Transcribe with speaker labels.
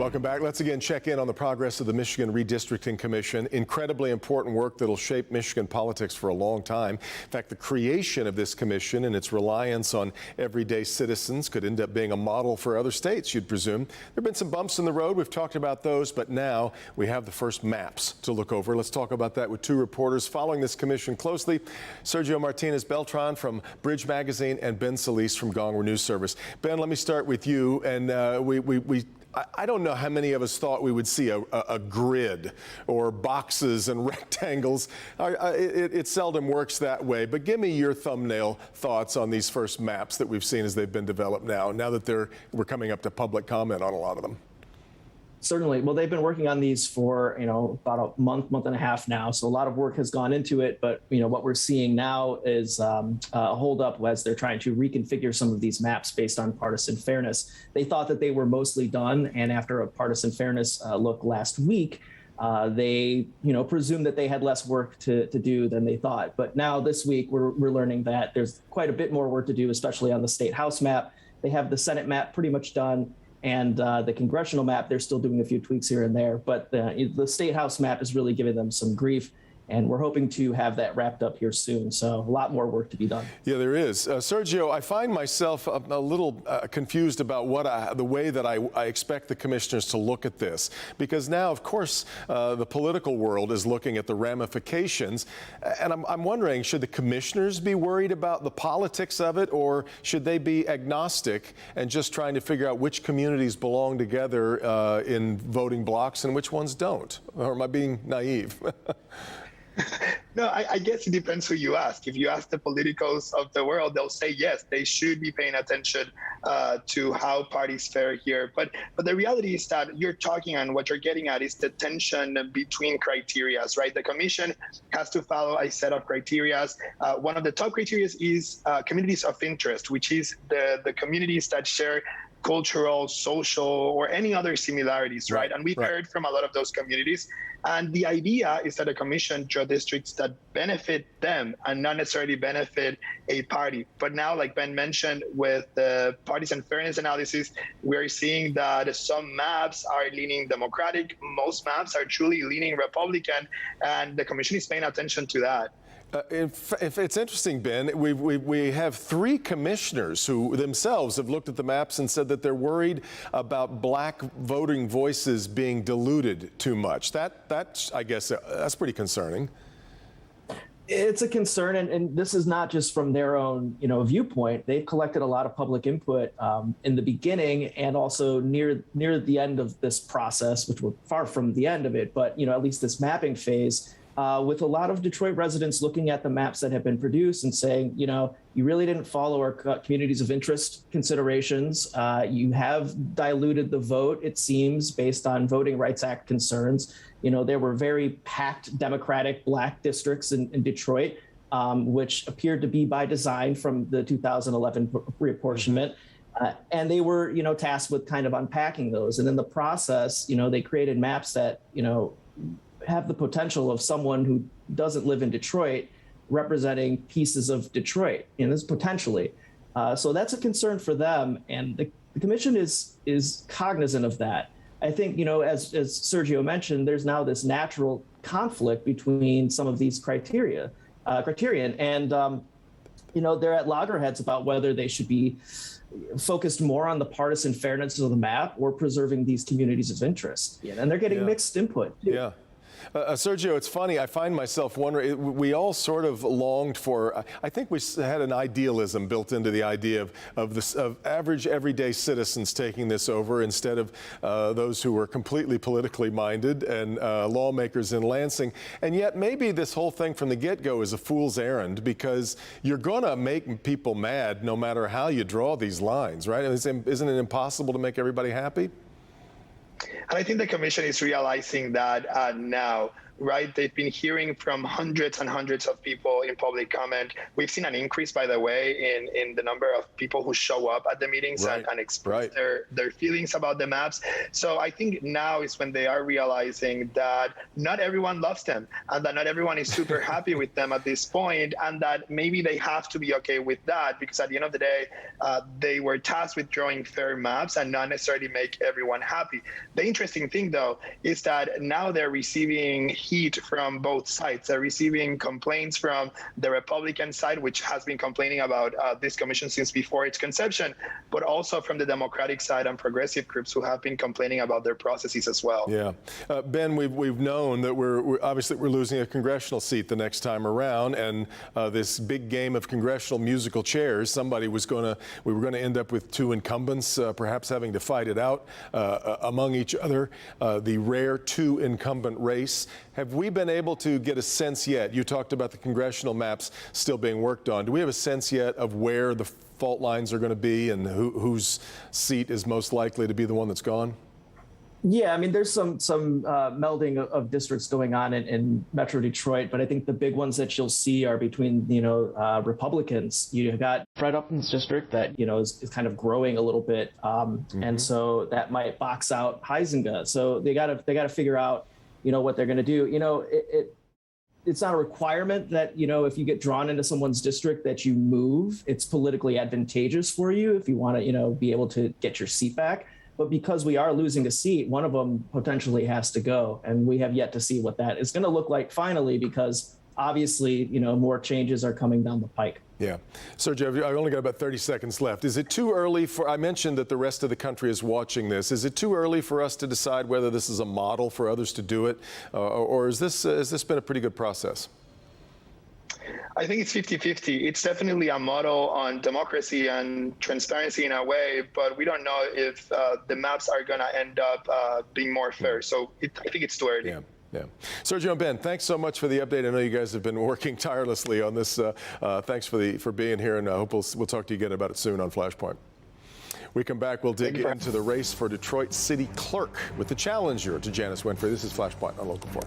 Speaker 1: Welcome back. Let's again check in on the progress of the Michigan Redistricting Commission. Incredibly important work that'll shape Michigan politics for a long time. In fact, the creation of this commission and its reliance on everyday citizens could end up being a model for other states, you'd presume. There have been some bumps in the road. We've talked about those, but now we have the first maps to look over. Let's talk about that with two reporters following this commission closely. Sergio Martinez Beltran from Bridge Magazine and Ben Solis from Gongwer News Service. Ben, let me start with you. And I don't know how many of us thought we would see a grid or boxes and rectangles. It seldom works that way. But give me your thumbnail thoughts on these first maps that we've seen as they've been developed now that we're coming up to public comment on a lot of them.
Speaker 2: Certainly. Well, they've been working on these for, about a month and a half now. So a lot of work has gone into it. But, what we're seeing now is a holdup as they're trying to reconfigure some of these maps based on partisan fairness. They thought that they were mostly done. And after a partisan fairness look last week, they, presumed that they had less work to do than they thought. But now this week, we're learning that there's quite a bit more work to do, especially on the state house map. They have the Senate map pretty much done. And the congressional map, they're still doing a few tweaks here and there. But the state house map is really giving them some grief. And we're hoping to have that wrapped up here soon. So a lot more work to be done. Yeah,
Speaker 1: there is. Sergio, I find myself a little confused about the way that I expect the commissioners to look at this. Because now, of course, the political world is looking at the ramifications. And I'm wondering, should the commissioners be worried about the politics of it? Or should they be agnostic and just trying to figure out which communities belong together in voting blocks and which ones don't? Or am I being naive?
Speaker 3: No, I guess it depends who you ask. If you ask the politicos of the world, they'll say yes, they should be paying attention to how parties fare here. But the reality is that you're talking on what you're getting at is the tension between criterias, right? The commission has to follow a set of criterias. One of the top criteria is communities of interest, which is the communities that share cultural, social, or any other similarities, right? And we've heard from a lot of those communities. And the idea is that a commission draw districts that benefit them and not necessarily benefit a party. But now, like Ben mentioned, with the partisan fairness analysis, we're seeing that some maps are leaning Democratic, most maps are truly leaning Republican, and the commission is paying attention to that.
Speaker 1: If it's interesting, Ben, we have three commissioners who themselves have looked at the maps and said that they're worried about black voting voices being diluted too much. That's I guess, that's pretty concerning.
Speaker 2: It's a concern, and this is not just from their own, viewpoint. They've collected a lot of public input in the beginning and also near the end of this process, which we're far from the end of it, but at least this mapping phase. With a lot of Detroit residents looking at the maps that have been produced and saying, you really didn't follow our communities of interest considerations. You have diluted the vote, it seems, based on Voting Rights Act concerns. There were very packed Democratic black districts in Detroit, which appeared to be by design from the 2011 reapportionment. And they were, tasked with kind of unpacking those. And in the process, they created maps that, have the potential of someone who doesn't live in Detroit representing pieces of Detroit, this potentially. So that's a concern for them. And the commission is cognizant of that. I think, as Sergio mentioned, there's now this natural conflict between some of these criterion. And, they're at loggerheads about whether they should be focused more on the partisan fairness of the map or preserving these communities of interest. And they're getting mixed input, too.
Speaker 1: Yeah. Sergio, it's funny. I find myself wondering, we all sort of longed for, I think we had an idealism built into the idea of average everyday citizens taking this over instead of those who were completely politically minded and lawmakers in Lansing. And yet maybe this whole thing from the get-go is a fool's errand because you're going to make people mad no matter how you draw these lines, right? Isn't it impossible to make everybody happy?
Speaker 3: And I think the commission is realizing that now. right? They've been hearing from hundreds and hundreds of people in public comment. We've seen an increase, by the way, in the number of people who show up at the meetings and express their feelings about the maps. So I think now is when they are realizing that not everyone loves them and that not everyone is super happy with them at this point, and that maybe they have to be okay with that, because at the end of the day, they were tasked with drawing fair maps and not necessarily make everyone happy. The interesting thing, though, is that now they're receiving heat from both sides. They're receiving complaints from the Republican side, which has been complaining about this commission since before its conception, but also from the Democratic side and progressive groups who have been complaining about their processes as well.
Speaker 1: Yeah. Ben, we've known that we're obviously losing a congressional seat the next time around, and this big game of congressional musical chairs, we were going to end up with two incumbents, perhaps having to fight it out among each other, the rare two incumbent race. Have we been able to get a sense yet? You talked about the congressional maps still being worked on. Do we have a sense yet of where the fault lines are going to be and whose seat is most likely to be the one that's gone?
Speaker 2: Yeah, I mean, there's some melding of districts going on in Metro Detroit, but I think the big ones that you'll see are between, Republicans. You got Fred Upton's district that, is kind of growing a little bit. And so that might box out Huizenga. So they got to figure out, what they're going to do. It's not a requirement that, if you get drawn into someone's district that you move. It's politically advantageous for you if you want to, be able to get your seat back. But because we are losing a seat, one of them potentially has to go. And we have yet to see what that is going to look like finally, because obviously, more changes are coming down the pike.
Speaker 1: Yeah. Sergio, I've only got about 30 seconds left. Is it too early I mentioned that the rest of the country is watching this. Is it too early for us to decide whether this is a model for others to do it? Or has this been a pretty good process?
Speaker 3: I think it's 50-50. It's definitely a model on democracy and transparency in a way, but we don't know if the maps are going to end up being more fair. So I think it's too early.
Speaker 1: Yeah. Yeah. Sergio and Ben, thanks so much for the update. I know you guys have been working tirelessly on this. Thanks for being here, and I hope we'll talk to you again about it soon on Flashpoint. We come back, we'll dig into the race for Detroit City Clerk with the challenger to Janice Winfrey. This is Flashpoint on Local 4.